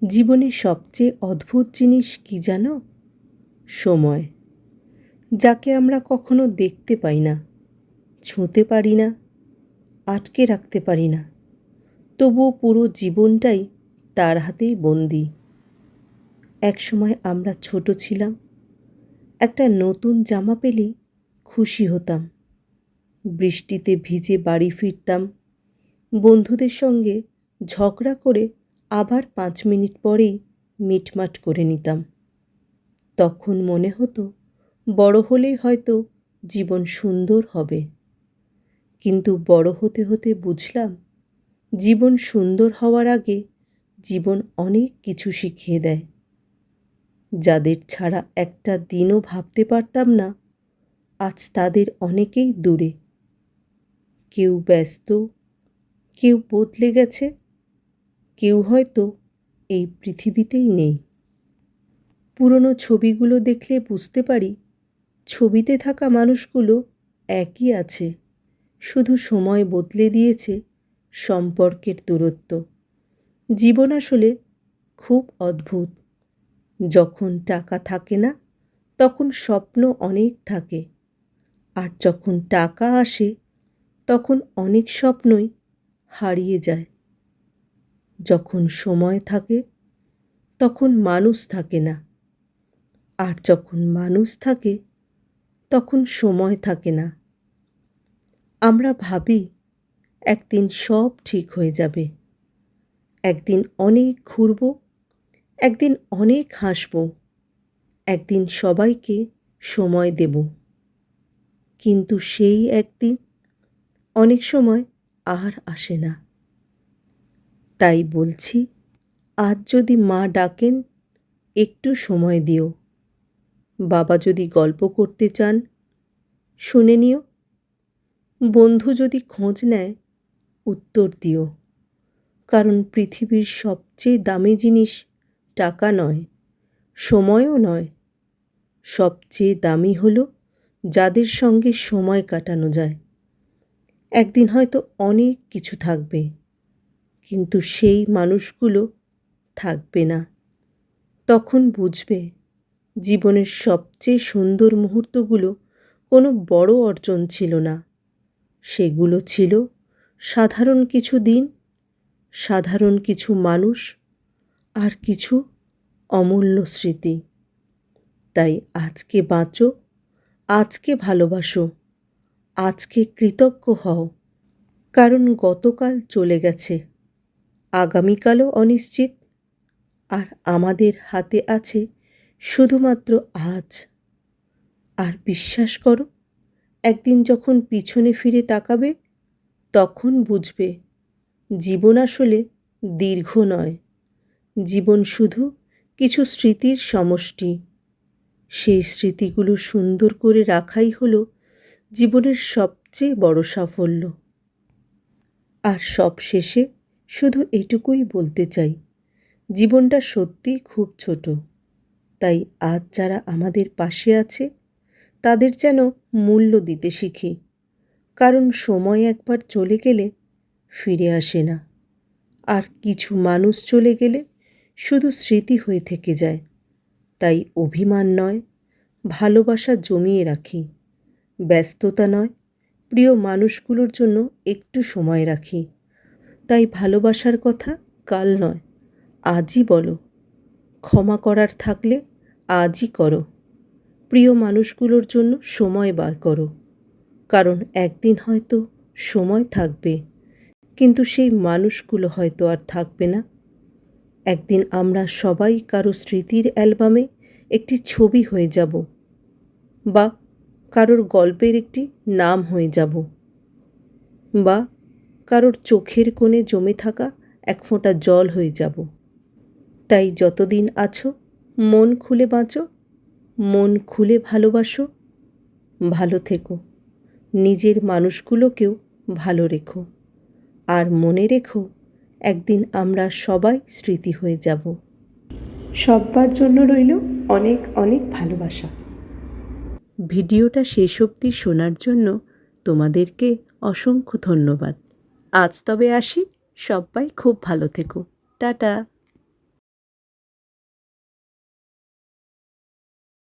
জীবনে সবচেয়ে অদ্ভুত জিনিস কি জানো? সময়। যাকে আমরা কখনো দেখতে পাই না, ছুঁতে পারি না, আটকে রাখতে পারি না, তবুও পুরো জীবনটাই তার হাতেই বন্দি। একসময় আমরা ছোট ছিলাম, একটা নতুন জামা পেলেই খুশি হতাম, বৃষ্টিতে ভিজে বাড়ি ফিরতাম, বন্ধুদের সঙ্গে ঝগড়া করে আবার 5 মিনিট পরেই মিটমাট করে নিতাম। তখন মনে হতো বড় হলেই হয়তো জীবন সুন্দর হবে, কিন্তু বড় হতে হতে বুঝলাম জীবন সুন্দর হওয়ার আগে জীবন অনেক কিছু শিখিয়ে দেয়। যাদের ছাড়া একটা দিনও ভাবতে পারতাম না, আজ তাদের অনেকেই দূরে। কেউ ব্যস্ত, কেউ বদলে গেছে, কেউ হয়তো এই পৃথিবীতেই নেই। পুরনো ছবিগুলো দেখলে বুঝতে পারি ছবিতে থাকা মানুষগুলো একই আছে, শুধু সময় বদলে দিয়েছে সম্পর্কের দূরত্ব। জীবন আসলে খুব অদ্ভুত। যখন টাকা থাকে না তখন স্বপ্ন অনেক থাকে, আর যখন টাকা আসে তখন অনেক স্বপ্নই হারিয়ে যায়। যখন সময় থাকে তখন মানুষ থাকে না, আর যখন মানুষ থাকে তখন সময় থাকে না। আমরা ভাবি একদিন সব ঠিক হয়ে যাবে, একদিন অনেক ঘুরব, একদিন অনেক হাসব, একদিন সবাইকে সময় দেব। কিন্তু সেই একদিন অনেক সময় আর আসে না। তাই বলছি, আজ যদি মা ডাকেন একটু সময় দিও, বাবা যদি গল্প করতে চান শুনে নিও, বন্ধু যদি খোঁজ নেয় উত্তর দিও। কারণ পৃথিবীর সবচেয়ে দামি জিনিস টাকা নয়, সময়ও নয়। সবচেয়ে দামি হলো যাদের সঙ্গে সময় কাটানো যায়। একদিন হয়তো অনেক কিছু থাকবে, কিন্তু সেই মানুষগুলো থাকবে না। তখন বুঝবে জীবনের সবচেয়ে সুন্দর মুহূর্তগুলো কোনো বড় অর্জন ছিল না, সেগুলো ছিল সাধারণ কিছু দিন, সাধারণ কিছু মানুষ, আর কিছু অমূল্য স্মৃতি। তাই আজকে বাঁচো, আজকে ভালোবাসো, আজকে কৃতজ্ঞ হও। কারণ গতকাল চলে গেছে, আগামীকালও অনিশ্চিত, আর আমাদের হাতে আছে শুধুমাত্র আজ। আর বিশ্বাস করো, একদিন যখন পিছনে ফিরে তাকাবে তখন বুঝবে জীবন আসলে দীর্ঘ নয়, জীবন শুধু কিছু স্মৃতির সমষ্টি। সেই স্মৃতিগুলো সুন্দর করে রাখাই হলো জীবনের সবচেয়ে বড় সাফল্য। আর সব শেষে শুধু এটুকুই বলতে চাই, জীবনটা সত্যিই খুব ছোট। তাই আজ যারা আমাদের পাশে আছে তাদের যেন মূল্য দিতে শিখি। কারণ সময় একবার চলে গেলে ফিরে আসে না, আর কিছু মানুষ চলে গেলে শুধু স্মৃতি হয়ে থেকে যায়। তাই অভিমান নয়, ভালোবাসা জমিয়ে রাখি। ব্যস্ততা নয়, প্রিয় মানুষগুলোর জন্য একটু সময় রাখি। তাই ভালোবাসার কথা কাল নয়, আজই বলো। ক্ষমা করার থাকলে আজই করো। প্রিয় মানুষগুলোর জন্য সময় বার করো। কারণ একদিন হয়তো সময় থাকবে, কিন্তু সেই মানুষগুলো হয়তো আর থাকবে না। একদিন আমরা সবাই কারো স্মৃতির অ্যালবামে একটি ছবি হয়ে যাব, বা কারোর গল্পের একটি নাম হয়ে যাব, বা কারোর চোখের কোণে জমে থাকা এক ফোঁটা জল হয়ে যাব। তাই যতদিন আছো মন খুলে বাঁচো, মন খুলে ভালোবাসো, ভালো থেকো, নিজের মানুষগুলোকেও ভালো রেখো। আর মনে রেখো, একদিন আমরা সবাই স্মৃতি হয়ে যাব। সবার জন্য রইল অনেক অনেক ভালোবাসা। ভিডিওটা শেষ অবধি শোনার জন্য তোমাদেরকে অসংখ্য ধন্যবাদ। আজ তবে আসি, সবাই খুব ভালো থেকো। টাটা।